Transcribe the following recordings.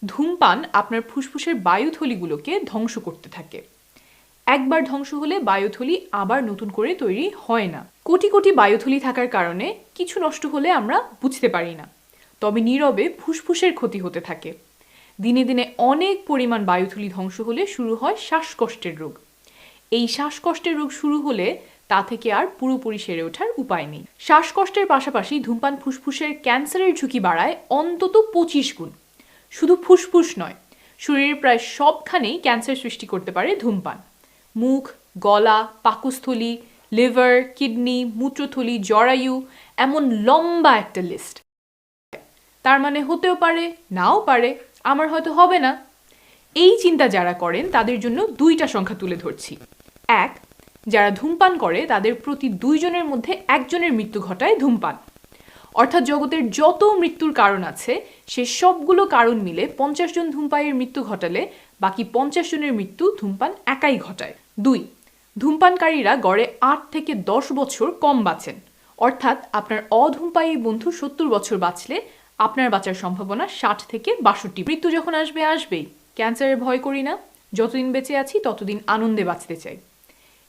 ধূমপান আপনার ফুসফুসের বায়ুথলিগুলোকে ধ্বংস করতে থাকে। একবার ধ্বংস হলে বায়ুথলি আবার নতুন করে তৈরি হয় না। কোটি কোটি বায়ুথলি থাকার কারণে কিছু নষ্ট হলে আমরা বুঝতে পারি না, তবে নীরবে ফুসফুসের ক্ষতি হতে থাকে। দিনে দিনে অনেক পরিমাণ বায়ুথলি ধ্বংস হলে শুরু হয় শ্বাসকষ্টের রোগ। এই শ্বাসকষ্টের রোগ শুরু হলে তা থেকে আর পুরোপুরি সেরে ওঠার উপায় নেই। শ্বাসকষ্টের পাশাপাশি ধূমপান ফুসফুসের ক্যান্সারের ঝুঁকি বাড়ায় অন্তত 25 গুণ। শুধু ফুসফুস নয়, শরীরের প্রায় সবখানেই ক্যান্সার সৃষ্টি করতে পারে ধূমপান। মুখ, গলা, পাকস্থলী, লিভার, কিডনি, মূত্রথলি, জরায়ু, এমন লম্বা একটা লিস্ট। তার মানে হতেও পারে, নাও পারে, আমার হয়তো হবে না। এই চিন্তা যারা করেন তাদের জন্য দুইটা সংখ্যা তুলে ধরছি। এক, যারা ধূমপান করে তাদের প্রতি 2 জনের মধ্যে 1 জনের মৃত্যু ঘটায় ধূমপান। অর্থাৎ জগতের যত মৃত্যুর কারণ আছে সে সবগুলো কারণ মিলে 50 জন ধূমপায়ীর মৃত্যু ঘটালে বাকি 50 জনের মৃত্যু ধূমপান একাই ঘটায়। 2, ধূমপানকারীরা গড়ে 8 থেকে 10 বছর কম বাঁচেন। অর্থাৎ আপনার অধূমপায়ী বন্ধু 70 বছর বাঁচলে আপনার বাঁচার সম্ভাবনা 60 থেকে 62। মৃত্যু যখন আসবে আসবেই, ক্যান্সারের ভয় করি না, যতদিন বেঁচে আছি ততদিন আনন্দে বাঁচতে চাই।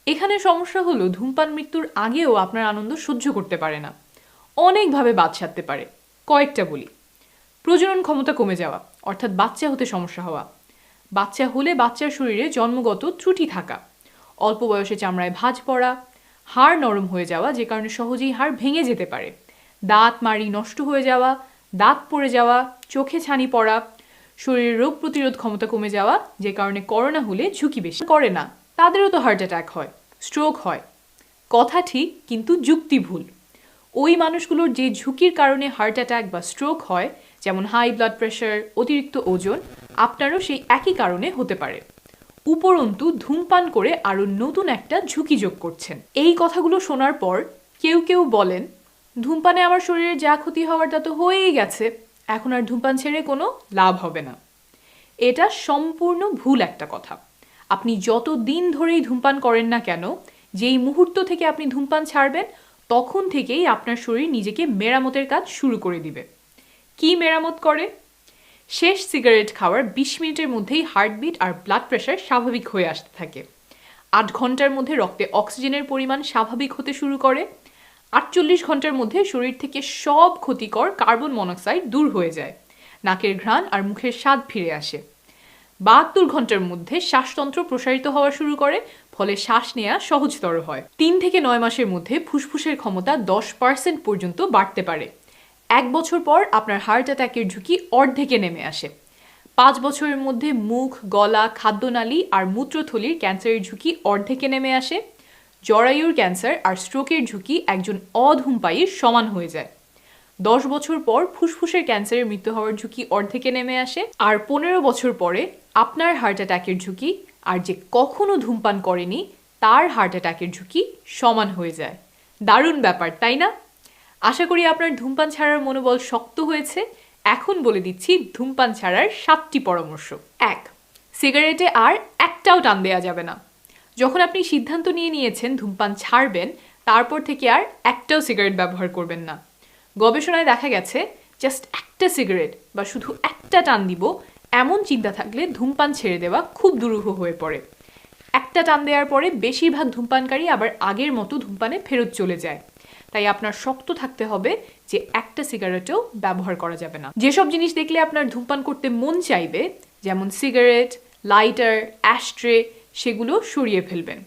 এখানে সমস্যা হলো ধূমপান মৃত্যুর আগেও আপনার আনন্দ সহ্য করতে পারে না, অনেকভাবে বাদ সাধতে পারে। কয়েকটা বলি। প্রজনন ক্ষমতা কমে যাওয়া, অর্থাৎ বাচ্চা হতে সমস্যা হওয়া। বাচ্চা হলে বাচ্চার শরীরে জন্মগত ত্রুটি থাকা, অল্প বয়সে চামড়ায় ভাঁজ পড়া, হাড় নরম হয়ে যাওয়া যে কারণে সহজেই হাড় ভেঙে যেতে পারে, দাঁত মাড়ি নষ্ট হয়ে যাওয়া, দাঁত পড়ে যাওয়া, চোখে ছানি পড়া, শরীরের রোগ প্রতিরোধ ক্ষমতা কমে যাওয়া যে কারণে করোনা হলে ঝুঁকি বেশি। করে না তাদেরও তো হার্ট অ্যাটাক হয়, স্ট্রোক হয়। কথা ঠিক, কিন্তু যুক্তি ভুল। ওই মানুষগুলোর যে ঝুঁকির কারণে হার্ট অ্যাটাক বা স্ট্রোক হয়, যেমন হাই ব্লাড প্রেশার, অতিরিক্ত ওজন, আপনারও সেই একই কারণে হতে পারে। উপরন্তু ধূমপান করে আরও নতুন একটা ঝুঁকি যোগ করছেন। এই কথাগুলো শোনার পর কেউ কেউ বলেন, ধূমপানে আমার শরীরে যা ক্ষতি হওয়ার তা তো হয়েই গেছে, এখন আর ধূমপান ছেড়ে কোনো লাভ হবে না। এটা সম্পূর্ণ ভুল একটা কথা। আপনি যত দিন ধরেই ধূমপান করেন না কেন, যেই মুহূর্ত থেকে আপনি ধূমপান ছাড়বেন তখন থেকেই আপনার শরীর নিজেকে মেরামতের কাজ শুরু করে দিবে। কি মেরামত করে? শেষ সিগারেট খাওয়ার 20 মিনিটের মধ্যেই হার্টবিট আর ব্লাড প্রেশার স্বাভাবিক হয়ে আসতে থাকে। 8 ঘন্টার মধ্যে রক্তে অক্সিজেনের পরিমাণ স্বাভাবিক হতে শুরু করে। 48 ঘন্টার মধ্যে শরীর থেকে সব ক্ষতিকর কার্বন মনোক্সাইড দূর হয়ে যায়। নাকের ঘ্রাণ আর মুখের স্বাদ ফিরে আসে। 72 ঘন্টার মধ্যে শ্বাসতন্ত্র প্রসারিত হওয়া শুরু করে, ফলে শ্বাস নেওয়া সহজতর হয়। 3 থেকে 9 মাসের মধ্যে ফুসফুসের ক্ষমতা 10% পর্যন্ত বাড়তে পারে। 1 বছর পর আপনার হার্ট অ্যাটাকের ঝুঁকি অর্ধেকে নেমে আসে। 5 বছরের মধ্যে মুখ, গলা, খাদ্যনালী আর মূত্রথলির ক্যান্সারের ঝুঁকি অর্ধেকে নেমে আসে। জরায়ুর ক্যান্সার আর স্ট্রোকের ঝুঁকি একজন অধূমপায়ীর সমান হয়ে যায়। 10 বছর পর ফুসফুসের ক্যান্সারের মৃত্যু হওয়ার ঝুঁকি অর্ধেকে নেমে আসে। আর 15 বছর পরে আপনার হার্ট অ্যাটাকের ঝুঁকি আর যে কখনো ধূমপান করেনি তার হার্ট অ্যাটাকের ঝুঁকি সমান হয়ে যায়। দারুণ ব্যাপার, তাই না? আশা করি আপনার ধূমপান ছাড়ার মনোবল শক্ত হয়েছে। এখন বলে দিচ্ছি ধূমপান ছাড়ার 7টি পরামর্শ। 1, সিগারেটে আর একটাও টান দেওয়া যাবে না। যখন আপনি সিদ্ধান্ত নিয়েছেন ধূমপান ছাড়বেন, তারপর থেকে আর একটাও সিগারেট ব্যবহার করবেন না। গবেষণায় দেখা গেছে জাস্ট একটা সিগারেট বা শুধু একটা টান দিব এমন চিন্তা থাকলে ধূমপান ছেড়ে দেওয়া খুব দুরূহ হয়ে পড়ে। একটা টান দেওয়ার পরে বেশিরভাগ ধূমপানকারী আবার আগের মতো ধূমপানে ফেরত চলে যায়। তাই আপনার শক্ত থাকতে হবে যে একটা সিগারেটও ব্যবহার করা যাবে না। যেসব জিনিস দেখলে আপনার ধূমপান করতে মন চাইবে, যেমন সিগারেট, লাইটার, অ্যাশট্রে, সেগুলো সরিয়ে ফেলবেন।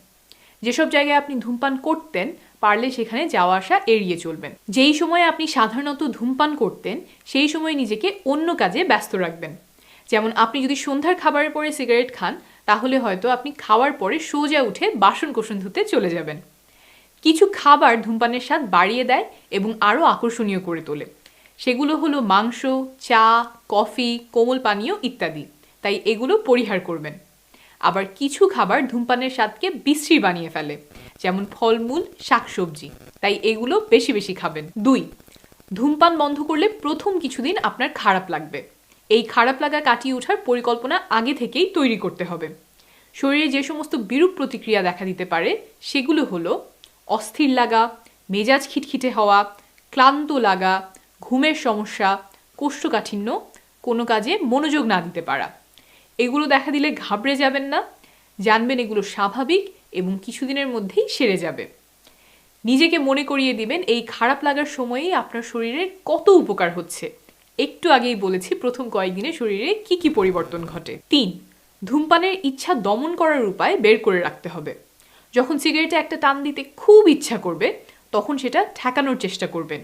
যেসব জায়গায় আপনি ধূমপান করতেন পারলে সেখানে যাওয়া আসা এড়িয়ে চলবেন। যেই সময়ে আপনি সাধারণত ধূমপান করতেন সেই সময় নিজেকে অন্য কাজে ব্যস্ত রাখবেন। যেমন আপনি যদি সন্ধ্যার খাবারের পরে সিগারেট খান, তাহলে হয়তো আপনি খাওয়ার পরে সোজা উঠে বাসন কোসন ধুতে চলে যাবেন। কিছু খাবার ধূমপানের স্বাদ বাড়িয়ে দেয় এবং আরও আকর্ষণীয় করে তোলে। সেগুলো হলো মাংস, চা, কফি, কোমল পানীয় ইত্যাদি। তাই এগুলো পরিহার করবেন। আবার কিছু খাবার ধূমপানের স্বাদকে বিশ্রী বানিয়ে ফেলে, যেমন ফলমূল, শাকসবজি। তাই এগুলো বেশি বেশি খাবেন। 2, ধূমপান বন্ধ করলে প্রথম কিছুদিন আপনার খারাপ লাগবে। এই খারাপ লাগা কাটিয়ে ওঠার পরিকল্পনা আগে থেকেই তৈরি করতে হবে। শরীরে যে সমস্ত বিরূপ প্রতিক্রিয়া দেখা দিতে পারে সেগুলো হলো অস্থির লাগা, মেজাজ খিটখিটে হওয়া, ক্লান্ত লাগা, ঘুমের সমস্যা, কোষ্ঠকাঠিন্য, কোনো কাজে মনোযোগ না দিতে পারা। এগুলো দেখা দিলে ঘাবড়ে যাবেন না, জানবেন এগুলো স্বাভাবিক এবং কিছুদিনের মধ্যেই সেরে যাবে। নিজেকে মনে করিয়ে দিবেন এই খারাপ লাগার সময়েই আপনার শরীরের কত উপকার হচ্ছে। একটু আগেই বলেছি প্রথম কয়েকদিনে শরীরে কি কি পরিবর্তন ঘটে। 3, ধূমপানের ইচ্ছা দমন করার উপায় বের করে রাখতে হবে। যখন সিগারেটে একটা টান দিতে খুব ইচ্ছা করবে তখন সেটা ঠেকানোর চেষ্টা করবেন।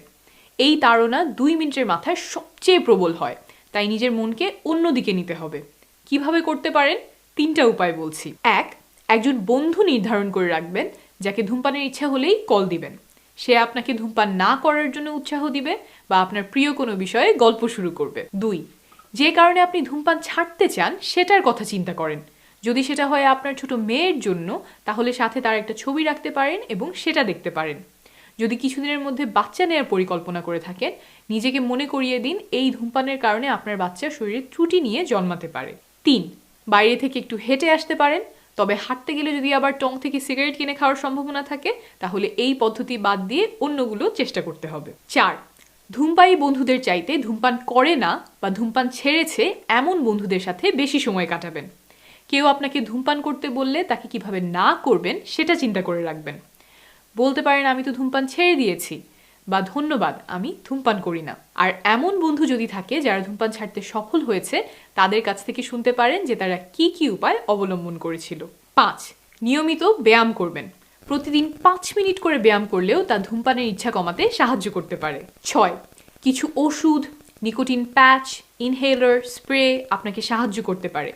এই তাড়না 2 মিনিটের মাথায় সবচেয়ে প্রবল হয়, তাই নিজের মনকে অন্যদিকে নিতে হবে। কিভাবে করতে পারেন? 3টা উপায় বলছি। 1, একজন বন্ধু নির্ধারণ করে রাখবেন যাকে ধূমপানের ইচ্ছা হলেই কল দিবেন। সে আপনাকে ধূমপান না করার জন্য উৎসাহ দিবে বা আপনার প্রিয় কোনো বিষয়ে গল্প শুরু করবে। 2, যে কারণে আপনি ধূমপান ছাড়তে চান সেটার কথা চিন্তা করেন। যদি সেটা হয় আপনার ছোট মেয়ের জন্য, তাহলে সাথে তার একটা ছবি রাখতে পারেন এবং সেটা দেখতে পারেন। যদি কিছুদিনের মধ্যে বাচ্চা নেওয়ার পরিকল্পনা করে থাকেন, নিজেকে মনে করিয়ে দিন এই ধূমপানের কারণে আপনার বাচ্চা শরীরে ত্রুটি নিয়ে জন্মাতে পারে। 3, বাইরে থেকে একটু হেঁটে আসতে পারেন, তবে হাঁটতে গেলে যদি আবার টং থেকে সিগারেট কিনে খাওয়ার সম্ভাবনা থাকে তাহলে এই পদ্ধতি বাদ দিয়ে অন্যগুলো চেষ্টা করতে হবে। 4, ধূমপায়ী বন্ধুদের চাইতে ধূমপান করে না বা ধূমপান ছেড়েছে এমন বন্ধুদের সাথে বেশি সময় কাটাবেন। কেউ আপনাকে ধূমপান করতে বললে তাকে কিভাবে না করবেন সেটা চিন্তা করে রাখবেন। বলতে পারেন আমি তো ধূমপান ছেড়ে দিয়েছি, বা ধন্যবাদ আমি ধূমপান করি না। আর এমন বন্ধু যদি থাকে যারা ধূমপান ছাড়তে সফল হয়েছে, তাদের কাছ থেকে শুনতে পারেন যে তারা কি কি উপায় অবলম্বন করেছিল। 5, নিয়মিত ব্যায়াম করবেন। প্রতিদিন 5 মিনিট করে ব্যায়াম করলেও তা ধূমপানের ইচ্ছা কমাতে সাহায্য করতে পারে। 6, কিছু ওষুধ, নিকোটিন প্যাচ, ইনহেলার, স্প্রে আপনাকে সাহায্য করতে পারে।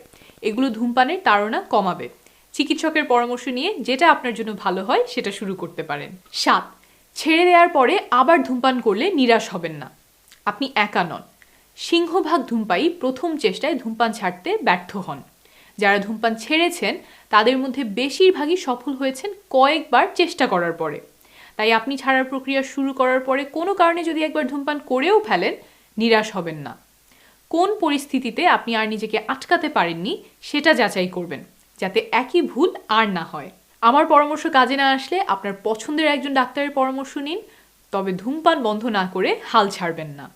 এগুলো ধূমপানের তাড়না কমাবে। চিকিৎসকের পরামর্শ নিয়ে যেটা আপনার জন্য ভালো হয় সেটা শুরু করতে পারেন। 7, ছেড়ে দেওয়ার পরে আবার ধূমপান করলে নিরাশ হবেন না। আপনি একা নন। সিংহভাগ ধূমপায়ী প্রথম চেষ্টায় ধূমপান ছাড়তে ব্যর্থ হন। যারা ধূমপান ছেড়েছেন তাদের মধ্যে বেশিরভাগই সফল হয়েছেন কয়েকবার চেষ্টা করার পরে। তাই আপনি ছাড়ার প্রক্রিয়া শুরু করার পরে কোনো কারণে যদি একবার ধূমপান করেও ফেলেন, নিরাশ হবেন না। কোন পরিস্থিতিতে আপনি আর নিজেকে আটকাতে পারেননি সেটা যাচাই করবেন, যাতে একই ভুল আর না হয়। আমার পরামর্শ কাজে না আসলে আপনার পছন্দের একজন ডাক্তারের পরামর্শ নিন, তবে ধূমপান বন্ধ না করে হাল ছাড়বেন না।